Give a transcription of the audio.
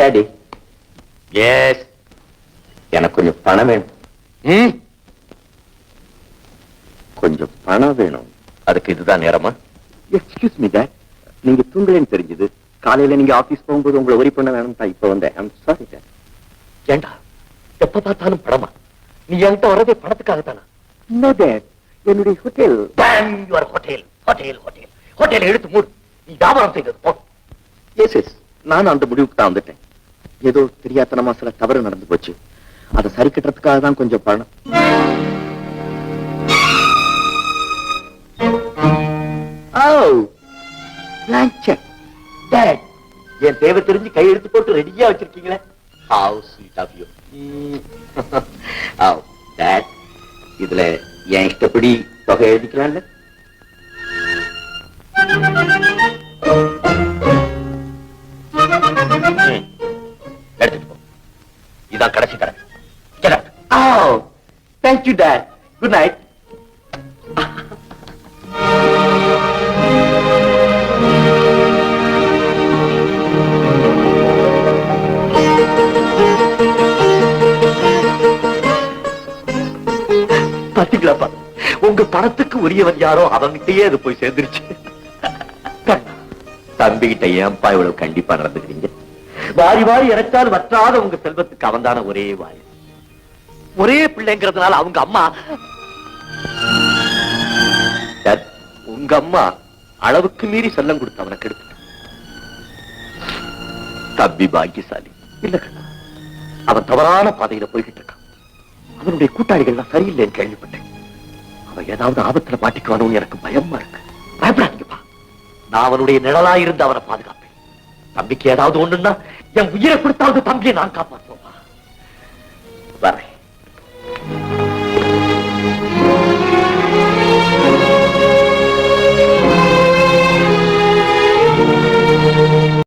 Daddy. S, எனக்கு கொஞ்சம் பணம் வேணும். கொஞ்சம் பணம் வேணும். அதுக்கு இதுதான் நேரமா? எக்ஸ்கியூஸ் மீ டாட், நீங்க தூங்கலன்னு தெரிஞ்சது. காலையில நீங்க ஆபீஸ் போகும்போது உங்களை ஒரி பண்ண வேணும் தான் இப்ப வந்தேன். I'm sorry dot. ஏண்டா எப்ப பார்த்தாலும் பணமா? நீ என்கிட்ட வரதே பணத்துக்காகத்தானா? நோ டாட், என்னுடைய hotel. Your hotel hotel hotel hotel எடுத்து மூடு. நீ வியாபாரம் செய்தது போ. எஸ் எஸ், நானும் அந்த முடிவுக்கு தான் வந்துட்டேன். ஏதோ தெரியாதனமா சில தவறு நடந்து போச்சு. அதை சரி கட்டுறதுக்காக தான் கொஞ்சம் பணம். என் தேவை தெரிஞ்சு கையெழுத்து போட்டு ரெடியா வச்சிருக்கீங்களே. How sweet of you. Dad, இதுல என் இஷ்டப்படி தொகை எழுதிக்கலாம்ல? எடுத்துட்டு போ. இதான் கடைசி தடவை. Thank you, Dad. Good night. பாத்தீங்களாப்பா, உங்க பணத்துக்கு உரியவன் யாரோ அவங்கிட்டயே அது போய் சேர்ந்துருச்சு. தம்பிகிட்ட ஏன்பா இவ்வளவு கண்டிப்பா நடந்துக்கிறீங்க? வாரி வாரி இறைச்சால் வற்றாத உங்க செல்வத்துக்கு அவன் தான ஒரே வாரி. ஒரே பிள்ளைங்கிறதுனால அவங்க அம்மா, உங்க அம்மா அளவுக்கு மீறி செல்லம் கொடுத்து அவனை கெடுத்து. தம்பி பாக்கியசாலி இல்ல கண்ணா, அவன் தவறான பாதையில போய்கிட்டு இருக்கான். அவனுடைய கூட்டாளிகள் சரியில்லைன்னு கேள்விப்பட்டேன். அவன் ஏதாவது ஆபத்துல மாட்டிக்குவானு எனக்கு பயமா இருக்கு. பயப்படாதீங்கப்பா, நான் அவனுடைய நிழலா இருந்து அவனை பாதுகாப்பேன். தம்பிக்கு ஏதாவது ஒண்ணுன்னா என் உயிரை கொடுத்தாவது தம்பியை நான் காப்பாற்றுவேன்.